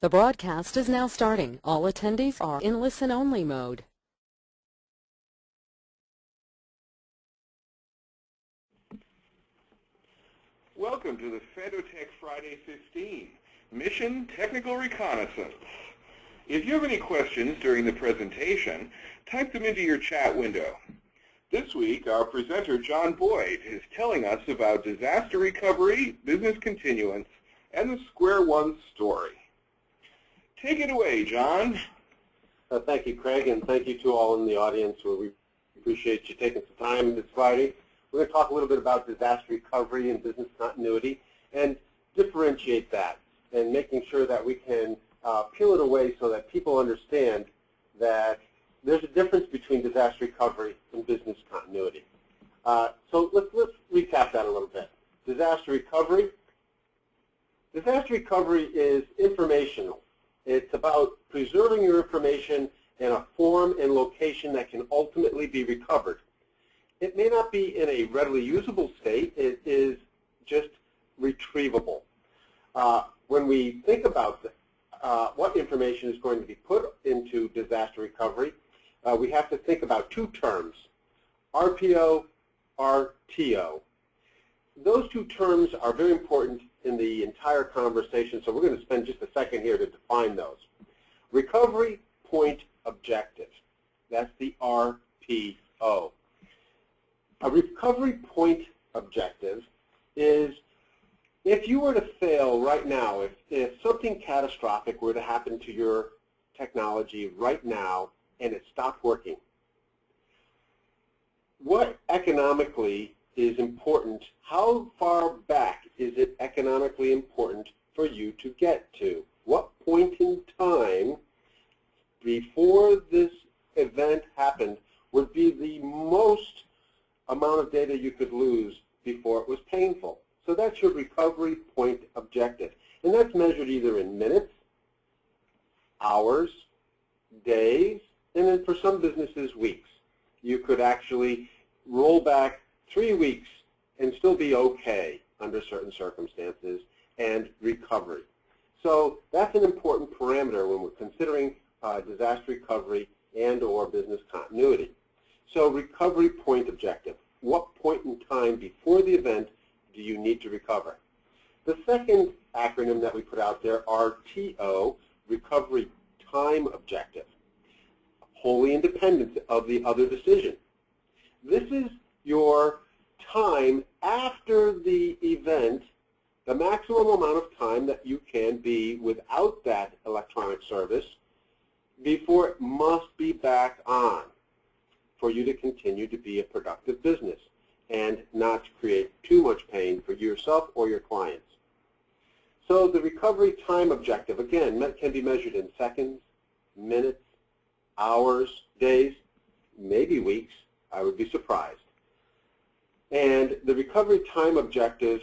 The broadcast is now starting. All attendees are in listen-only mode. Welcome to the Fandotech Friday 15, Mission Technical Reconnaissance. If you have any questions during the presentation, type them into your chat window. This week, our presenter, John Boyd, is telling us about disaster recovery, business continuance, and the Square One story. Take it away, John. Thank you, Craig, and thank you to all in the audience. We appreciate you taking some time this Friday. We're going to talk a little bit about disaster recovery and business continuity and differentiate that and making sure that we can peel it away so that people understand that there's a difference between disaster recovery and business continuity. So let's recap that a little bit. Disaster recovery is informational. It's about preserving your information in a form and location that can ultimately be recovered. It may not be in a readily usable state. It is just retrievable. When we think about what information is going to be put into disaster recovery, we have to think about two terms, RPO, RTO. Those two terms are very important in the entire conversation, so we're going to spend just a second here to define those. Recovery point objective, that's the RPO. A recovery point objective is if you were to fail right now, if something catastrophic were to happen to your technology right now and it stopped working, what economically is important, how far back is it economically important for you to get to? What point in time before this event happened would be the most amount of data you could lose before it was painful? So that's your recovery point objective. And that's measured either in minutes, hours, days, and then for some businesses, weeks. You could actually roll back 3 weeks and still be okay under certain circumstances and recovery. So that's an important parameter when we're considering disaster recovery and or business continuity. So recovery point objective. What point in time before the event do you need to recover? The second acronym that we put out there, RTO, recovery time objective, wholly independent of the other decision. This is your time after the event, the maximum amount of time that you can be without that electronic service before it must be back on for you to continue to be a productive business and not create too much pain for yourself or your clients. So the recovery time objective, again, can be measured in seconds, minutes, hours, days, maybe weeks. I would be surprised. And the recovery time objective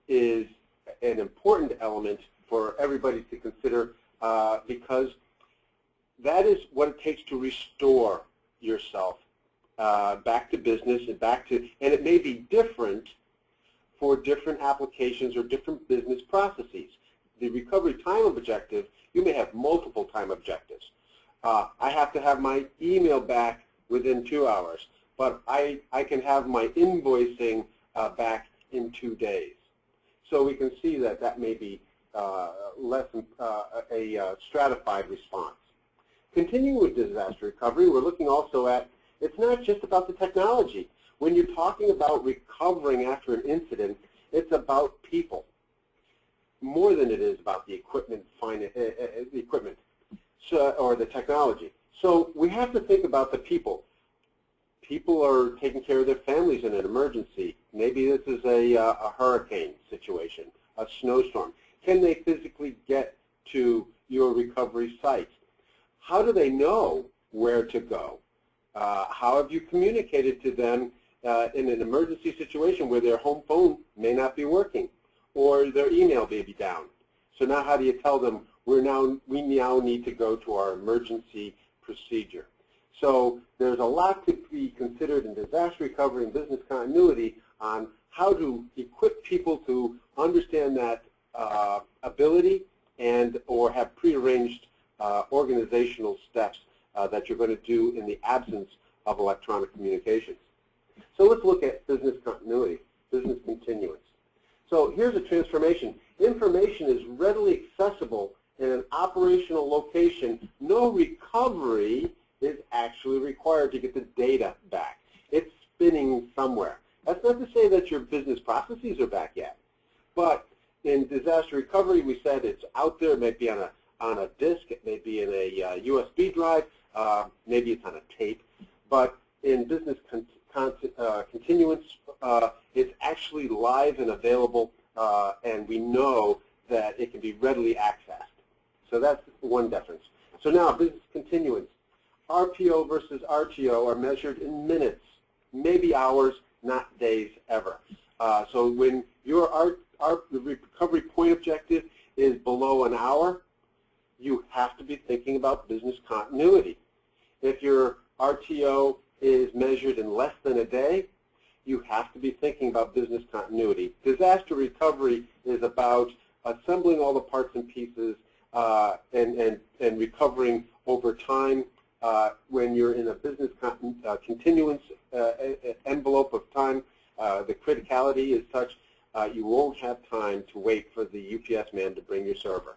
is an important element for everybody to consider because that is what it takes to restore yourself back to business and it may be different for different applications or different business processes. The recovery time objective, you may have multiple time objectives. I have to have my email back within 2 hours, but I can have my invoicing back in 2 days. So we can see that that may be less a stratified response. Continuing with disaster recovery, we're looking also at, it's not just about the technology. When you're talking about recovering after an incident, it's about people more than it is about the equipment, or the technology. So we have to think about the people. People are taking care of their families in an emergency. Maybe this is a hurricane situation, a snowstorm. Can they physically get to your recovery site? How do they know where to go? How have you communicated to them in an emergency situation where their home phone may not be working or their email may be down? So now how do you tell them we now need to go to our emergency procedure? So there's a lot to be considered in disaster recovery and business continuity on how to equip people to understand that ability and or have prearranged organizational steps that you're going to do in the absence of electronic communications. So let's look at business continuity, business continuance. So here's a transformation. Information is readily accessible in an operational location. No recovery is actually required to get the data back. It's spinning somewhere. That's not to say that your business processes are back yet, but in disaster recovery, we said it's out there. It may be on a disk. It may be in a USB drive. Maybe it's on a tape. But in business continuance, it's actually live and available, and we know that it can be readily accessed. So that's one difference. So now, business continuance. RPO versus RTO are measured in minutes, maybe hours, not days ever. So when your recovery point objective is below an hour, you have to be thinking about business continuity. If your RTO is measured in less than a day, you have to be thinking about business continuity. Disaster recovery is about assembling all the parts and pieces and recovering over time. When you're in a business continuance envelope of time, the criticality is such you won't have time to wait for the UPS man to bring your server.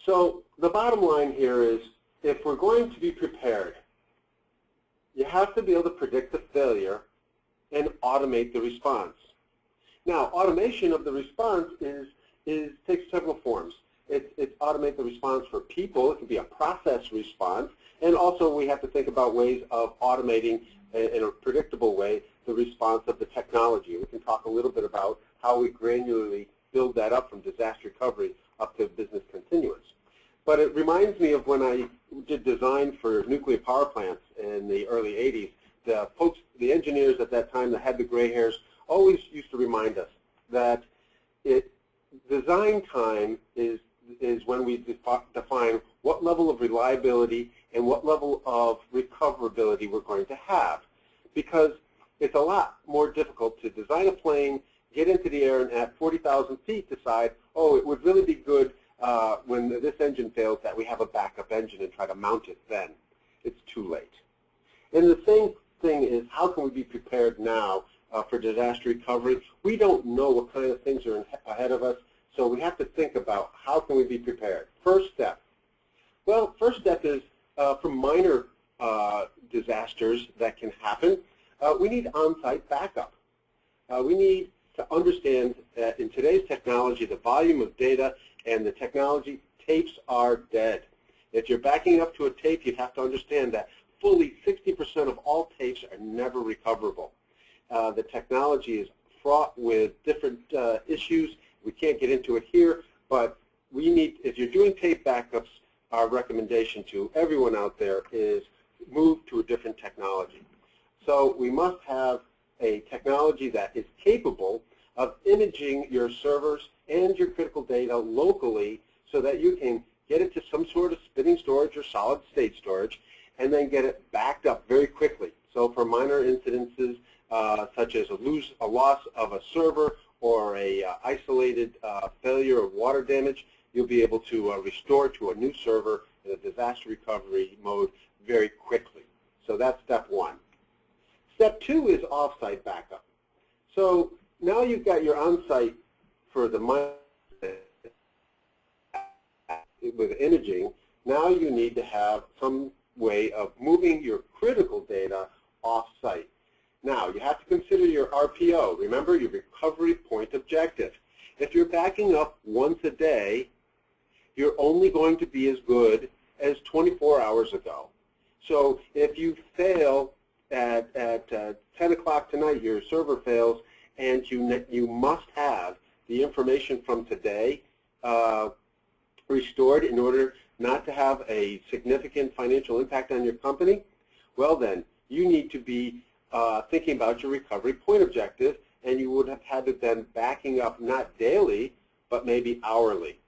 So the bottom line here is, if we're going to be prepared, you have to be able to predict the failure and automate the response. Now, automation of the response takes several forms. It's automate the response for people. It can be a process response. And also we have to think about ways of automating in a predictable way the response of the technology. We can talk a little bit about how we granularly build that up from disaster recovery up to business continuance. But it reminds me of when I did design for nuclear power plants in the early 80s. The folks, the engineers at that time that had the gray hairs, always used to remind us that design time is when we define what level of reliability and what level of recoverability we're going to have. Because it's a lot more difficult to design a plane, get into the air, and at 40,000 feet decide, oh, it would really be good when this engine fails that we have a backup engine and try to mount it then. It's too late. And the same thing is, how can we be prepared now for disaster recovery? We don't know what kind of things are ahead of us, so we have to think about how can we be prepared. First step. Well, first step is for minor disasters that can happen, we need on-site backup. We need to understand that in today's technology, the volume of data and the technology, tapes are dead. If you're backing up to a tape, you have to understand that fully 60% of all tapes are never recoverable. The technology is fraught with different issues. We can't get into it here, but we need, if you're doing tape backups, our recommendation to everyone out there is move to a different technology. So we must have a technology that is capable of imaging your servers and your critical data locally so that you can get it to some sort of spinning storage or solid state storage and then get it backed up very quickly. So for minor incidences such as a loss of a server or a isolated failure of water damage, you'll be able to restore to a new server in a disaster recovery mode very quickly. So that's step one. Step two is off-site backup. So now you've got your on-site for the with imaging. Now you need to have some way of moving your critical data off-site. Now you have to consider your RPO. Remember your recovery point objective. If you're backing up once a day, you're only going to be as good as 24 hours ago. So if you fail at 10 o'clock tonight, your server fails, and you must have the information from today restored in order not to have a significant financial impact on your company, well then, you need to be thinking about your recovery point objective, and you would have had to then backing up not daily, but maybe hourly,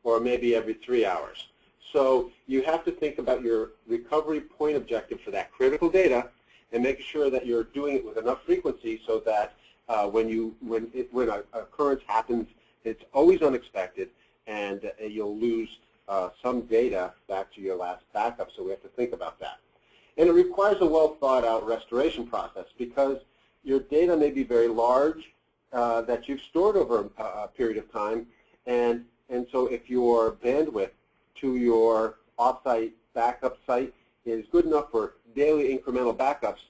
or maybe every 3 hours. So you have to think about your recovery point objective for that critical data and make sure that you're doing it with enough frequency so that when an occurrence happens it's always unexpected, and you'll lose some data back to your last backup, so we have to think about that. And it requires a well-thought-out restoration process because your data may be very large that you've stored over a period of time, and so if your bandwidth to your offsite backup site is good enough for daily incremental backups,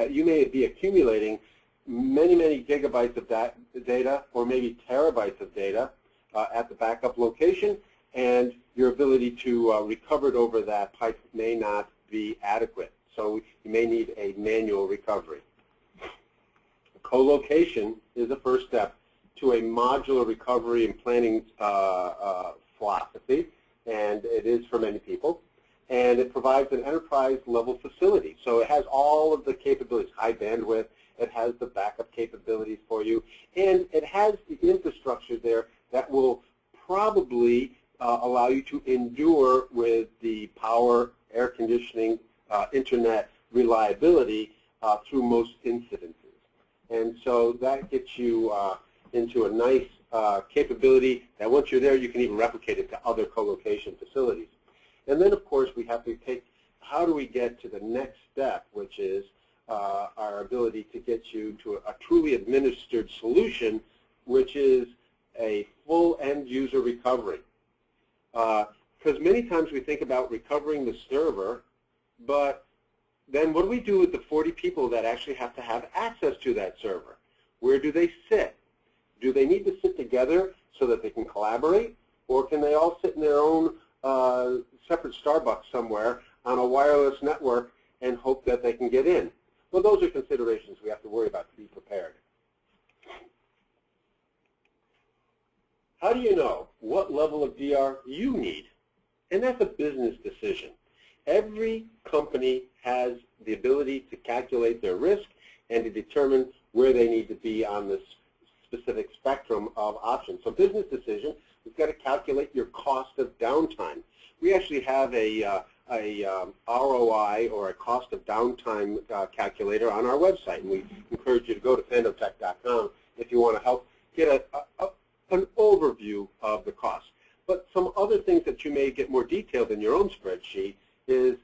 you may be accumulating many, many gigabytes of that data or maybe terabytes of data at the backup location, and your ability to recover it over that pipe may not be adequate. So you may need a manual recovery. Co-location is the first step to a modular recovery and planning philosophy, and it is for many people. And it provides an enterprise-level facility. So it has all of the capabilities, high bandwidth, it has the backup capabilities for you, and it has the infrastructure there that will probably allow you to endure with the power, air conditioning, internet reliability through most incidences. And so that gets you into a nice capability that once you're there, you can even replicate it to other co-location facilities. And then, of course, we have to take, how do we get to the next step, which is our ability to get you to a truly administered solution, which is a full end-user recovery. Because many times we think about recovering the server, but then what do we do with the 40 people that actually have to have access to that server? Where do they sit? Do they need to sit together so that they can collaborate? Or can they all sit in their own separate Starbucks somewhere on a wireless network and hope that they can get in? Well, those are considerations we have to worry about to be prepared. How do you know what level of DR you need? And that's a business decision. Every company has the ability to calculate their risk and to determine where they need to be on this specific spectrum of options. So business decision, we've got to calculate your cost of downtime. We actually have a ROI, or a cost of downtime calculator on our website, and we encourage you to go to fandotech.com if you want to help get an overview of the cost. But some other things that you may get more detailed in your own spreadsheet is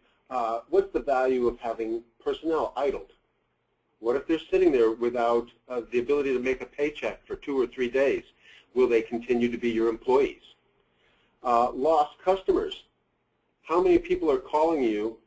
what's the value of having personnel idled? What if they're sitting there without the ability to make a paycheck for 2 or 3 days? Will they continue to be your employees? Lost customers. How many people are calling you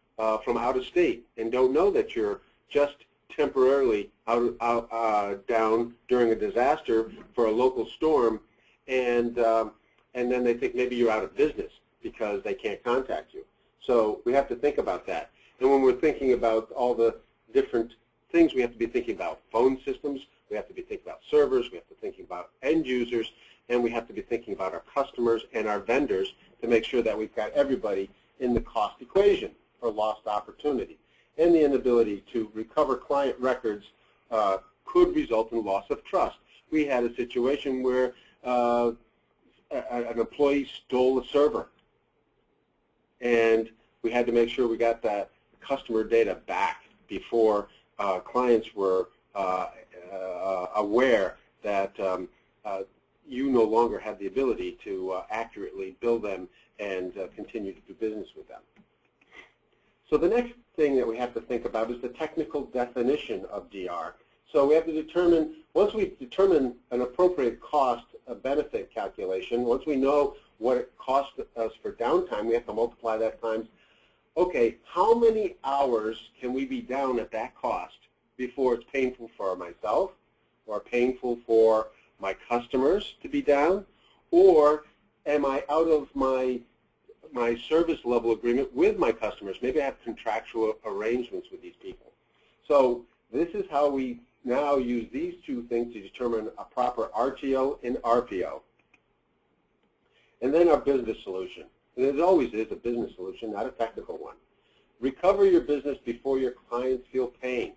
from out of state and don't know that you're just temporarily down during a disaster for a local storm, and then they think maybe you're out of business because they can't contact you? So we have to think about that. And when we're thinking about all the different things, we have to be thinking about phone systems, we have to be thinking about servers, we have to be thinking about end users, and we have to be thinking about our customers and our vendors to make sure that we've got everybody in the cost equation for lost opportunity. And the inability to recover client records could result in loss of trust. We had a situation where an employee stole a server, and we had to make sure we got that customer data back before clients were aware that you no longer had the ability to accurately bill them and continue to do business with them. So the next thing that we have to think about is the technical definition of DR. So we have to determine, once we determine an appropriate cost-benefit calculation, once we know what it costs us for downtime, we have to multiply that times, okay, how many hours can we be down at that cost before it's painful for myself or painful for my customers to be down, or am I out of my service level agreement with my customers? Maybe I have contractual arrangements with these people. So this is how we now use these two things to determine a proper RTO and RPO. And then our business solution. And it always is a business solution, not a technical one. Recover your business before your clients feel pain.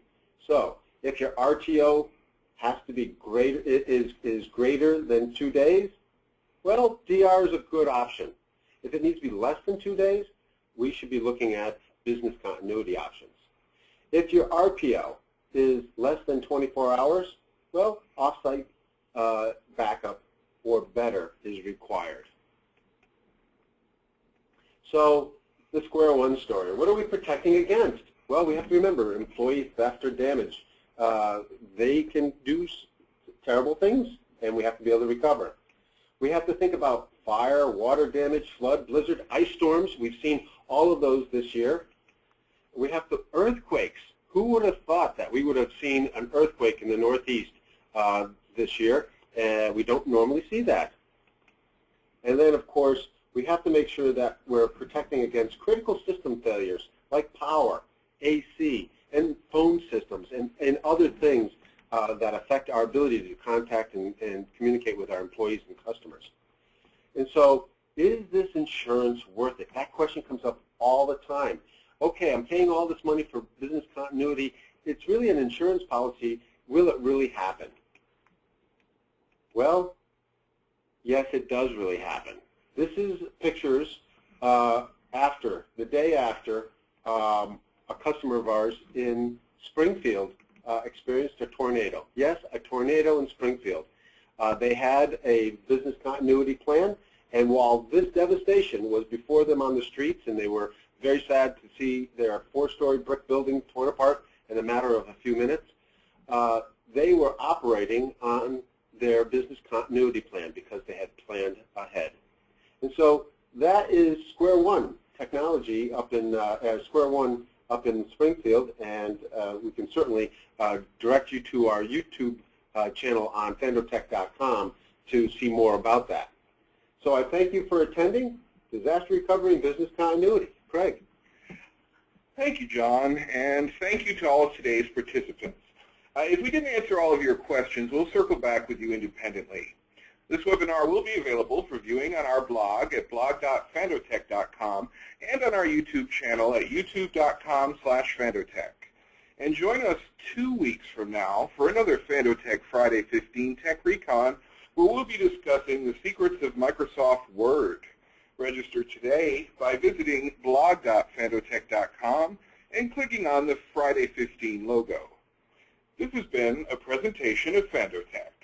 So if your RTO has to be greater, is greater than 2 days, well, DR is a good option. If it needs to be less than 2 days, we should be looking at business continuity options. If your RPO is less than 24 hours, well, offsite backup or better is required. So the square one story, what are we protecting against? Well, we have to remember employee theft or damage. They can do terrible things, and we have to be able to recover. We have to think about fire, water damage, flood, blizzard, ice storms. We've seen all of those this year. We have the earthquakes. Who would have thought that we would have seen an earthquake in the Northeast this year? We don't normally see that. And then, of course, we have to make sure that we're protecting against critical system failures like power, AC, and phone systems, and other things that affect our ability to contact and communicate with our employees and customers. And so, is this insurance worth it? That question comes up all the time. Okay, I'm paying all this money for business continuity. It's really an insurance policy. Will it really happen? Well, yes, it does really happen. This is pictures after, the day after, a customer of ours in Springfield experienced a tornado. Yes, a tornado in Springfield. They had a business continuity plan, and while this devastation was before them on the streets, and they were very sad to see their 4-story brick building torn apart in a matter of a few minutes, they were operating on their business continuity plan because they had planned ahead. And so that is square one technology up in square one up in Springfield, and we can certainly direct you to our YouTube channel on Fandotech.com to see more about that. So I thank you for attending Disaster Recovery and Business Continuity. Craig. Thank you, John, and thank you to all of today's participants. If we didn't answer all of your questions, we'll circle back with you independently. This webinar will be available for viewing on our blog at blog.fandotech.com and on our YouTube channel at youtube.com/Fandotech. And join us 2 weeks from now for another Fandotech Friday 15 Tech Recon, where we'll be discussing the secrets of Microsoft Word. Register today by visiting blog.fandotech.com and clicking on the Friday 15 logo. This has been a presentation of Fandotech.